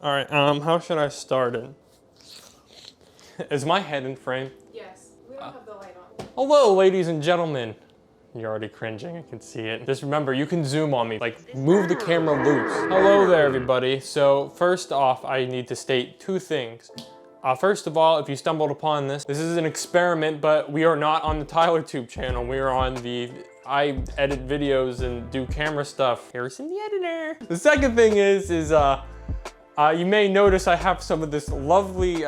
All right, how should I start it? Is my head in frame? Yes. We don't have the light on. Hello, ladies and gentlemen. You're already cringing, I can see it. Just remember, you can zoom on me, like move the camera loose. Hello there, everybody. So first off, I need to state two things. First of all, if you stumbled upon this is an experiment, but we are not on the TylerTube channel. We are on the I edit videos and do camera stuff. Harrison the editor. The second thing is you may notice I have some of this lovely,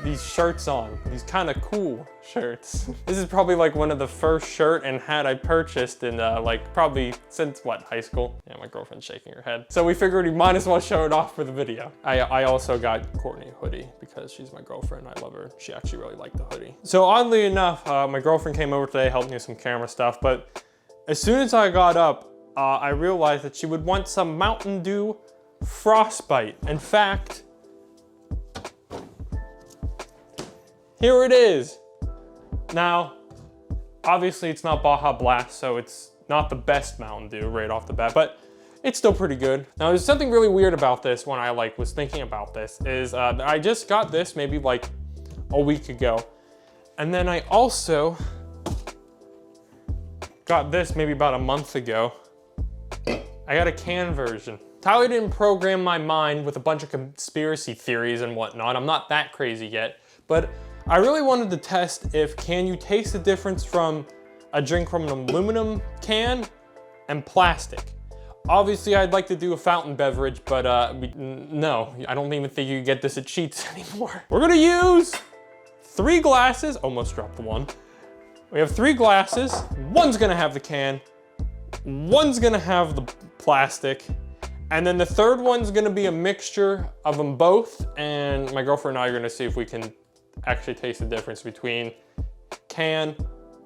these shirts on. These kind of cool shirts. This is probably like one of the first shirt and hat I purchased in like probably since what, high school? Yeah, my girlfriend's shaking her head. So we figured we might as well show it off for the video. I also got Courtney a hoodie because she's my girlfriend. I love her. She actually really liked the hoodie. So oddly enough, my girlfriend came over today, helped me with some camera stuff, but as soon as I got up, I realized that she would want some Mountain Dew Frostbite. In fact, here it is. Now, obviously it's not Baja Blast, so it's not the best Mountain Dew right off the bat, but it's still pretty good. Now, there's something really weird about this when I was thinking about this, is I just got this maybe like a week ago. And then I also got this maybe about a month ago. I got a can version. Tyler didn't program my mind with a bunch of conspiracy theories and whatnot. I'm not that crazy yet, but I really wanted to test if can you taste the difference from a drink from an aluminum can and plastic. Obviously, I'd like to do a fountain beverage, but no, I don't even think you can get this at Sheetz anymore. We're gonna use 3 glasses, almost dropped the one. We have 3 glasses. One's gonna have the can, one's gonna have the plastic, and then the third one's gonna be a mixture of them both, and my girlfriend and I are gonna see if we can actually taste the difference between can,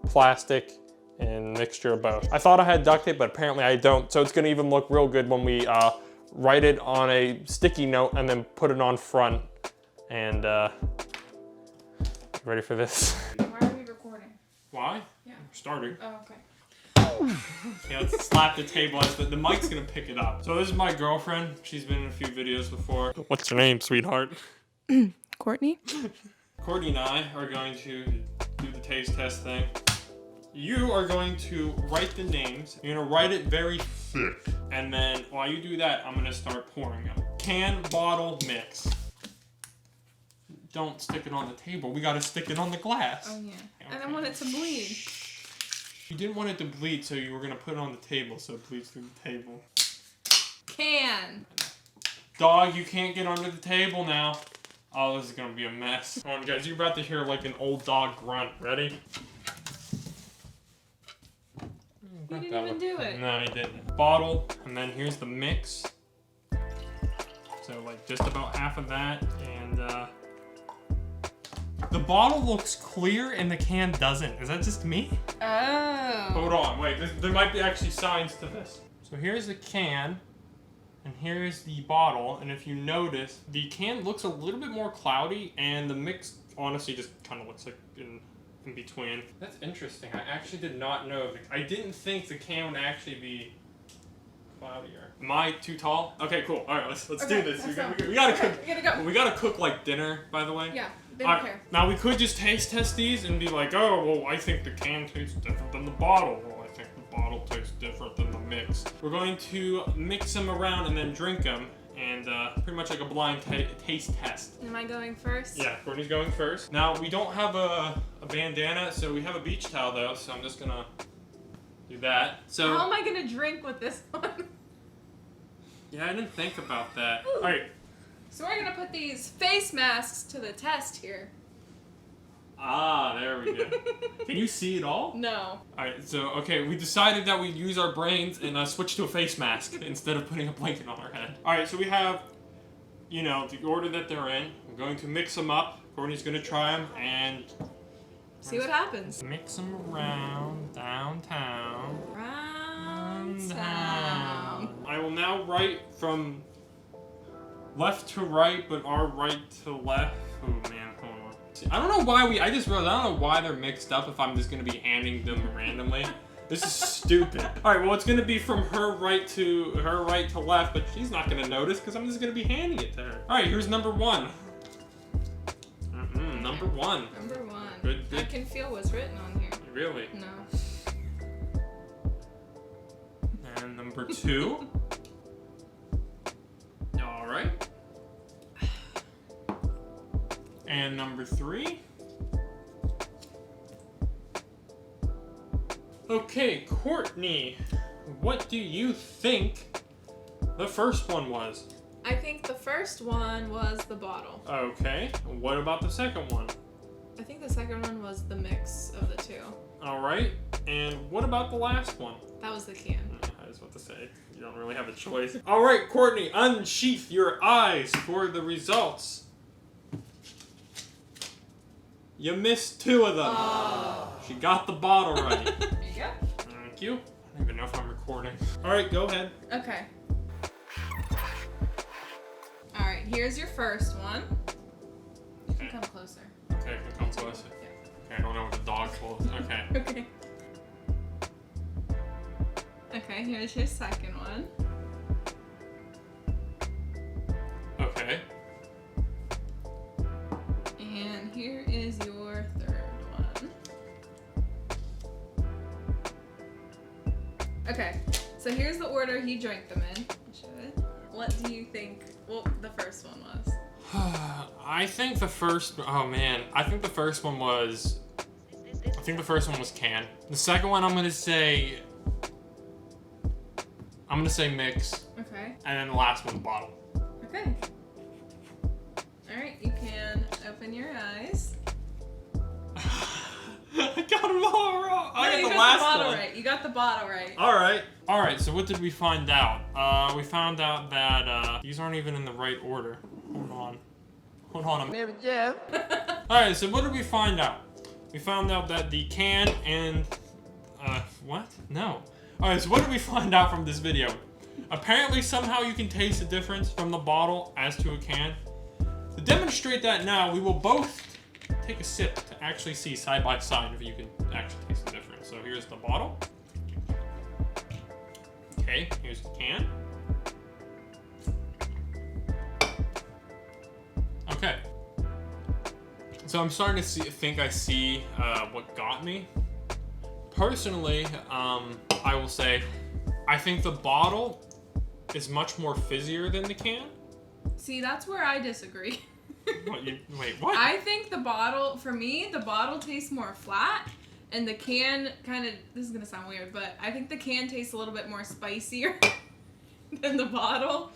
plastic, and mixture of both. I thought I had duct tape, but apparently I don't, so it's gonna even look real good when we write it on a sticky note and then put it on front. And ready for this? Why are we recording? Why? Yeah. We're starting. Oh, okay. Yeah, let's slap the table as the mic's gonna pick it up. So this is my girlfriend. She's been in a few videos before. What's your name, sweetheart? Courtney? Courtney and I are going to do the taste test thing. You are going to write the names. You're gonna write it very thick. And then while you do that, I'm gonna start pouring them. Can, bottle, mix. Don't stick it on the table. We gotta stick it on the glass. Oh, yeah. Okay. And I want it to bleed. You didn't want it to bleed, so you were gonna put it on the table so it bleeds through the table. Can. Dog, you can't get under the table now. Oh, this is gonna be a mess. Come on, guys, you're about to hear like an old dog grunt. Ready? You didn't even do it. No, he didn't. Bottle, and then here's the mix. So like just about half of that, and the bottle looks clear and the can doesn't. Is that just me? Oh. Hold on, wait, there might be actually signs to this. So here's the can, and here's the bottle, and if you notice, the can looks a little bit more cloudy, and the mix honestly just kind of looks like in between. That's interesting. I actually did not know. I didn't think the can would actually be cloudier. Am I too tall? Okay, cool. All right, let's do this. We gotta cook. We gotta go. We gotta cook like dinner, by the way. Yeah, they don't care. Now we could just taste test these and be like, oh, well, I think the can tastes different than the bottle. Well, I think the bottle tastes different than the mix. We're going to mix them around and then drink them, and pretty much like a blind taste test. Am I going first? Yeah, Courtney's going first. Now, we don't have a bandana, so we have a beach towel though, so I'm just gonna do that. So, how am I gonna drink with this one? yeah, I didn't think about that. All right. So we're gonna put these face masks to the test here. Ah, there we go. Can you see it all? No. Alright, so, okay, we decided that we'd use our brains and switch to a face mask instead of putting a blanket on our head. Alright, so we have, you know, the order that they're in. We're going to mix them up. Courtney's going to try them and... See what happens. Mix them around downtown. Round town. I will now write from left to right, but our right to left. Oh, man, hold on. I don't know why I just realized, I don't know why they're mixed up if I'm just going to be handing them randomly. This is stupid. All right, well, it's gonna be from her right to left, but she's not gonna notice because I'm just gonna be handing it to her. All right, here's number one. Number one. Number one. Good. I can feel what's written on here. Really? No. And number two. All right. And number three. Okay, Courtney, what do you think the first one was? I think the first one was the bottle. Okay, what about the second one? I think the second one was the mix of the two. All right, and what about the last one? That was the can. I was about to say, you don't really have a choice. All right, Courtney, unsheath your eyes for the results. You missed two of them. Oh. She got the bottle right. There you go. Thank you. I don't even know if I'm recording. All right, go ahead. Okay. All right, here's your first one. You can come closer. Okay, come closer. Yeah. Okay, I don't know what the dog's close. Okay. Okay. Okay, here's your second one. Okay. And here is your third one. Okay, so here's the order he drank them in. What do you think, well, the first one was? I think the first, oh man, I think the first one was can. The second one I'm gonna say mix. Okay. And then the last one's bottle. Okay. Alright, you can open your eyes. I got them all wrong. I You got the got last the bottle one. right. You got the bottle right. All right, so what did we find out? We found out that these aren't even in the right order. Hold on a minute. All right, so what did we find out? We found out that the can and what? No. All right, so what did we find out from this video? Apparently, somehow you can taste the difference from the bottle as to a can. To demonstrate that now, we will both take a sip to actually see side by side if you can actually taste the difference. So here's the bottle. Okay, here's the can. Okay. So I'm starting to think I see what got me. Personally, I will say, I think the bottle is much more fizzier than the can. See, that's where I disagree. Wait, what? I think the bottle, for me, the bottle tastes more flat, and the can kind of, this is going to sound weird, but I think the can tastes a little bit more spicier than the bottle.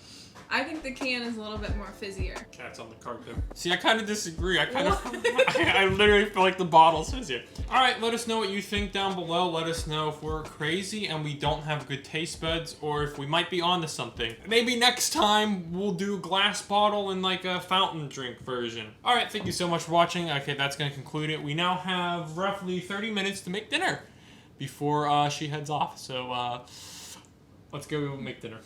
I think the can is a little bit more fizzier. Cat's on the carpet. See, I kind of disagree. I literally feel like the bottle's fizzier. All right, let us know what you think down below. Let us know if we're crazy and we don't have good taste buds, or if we might be onto something. Maybe next time we'll do a glass bottle and like a fountain drink version. All right, thank you so much for watching. Okay, that's gonna conclude it. We now have roughly 30 minutes to make dinner before she heads off. So let's go make dinner.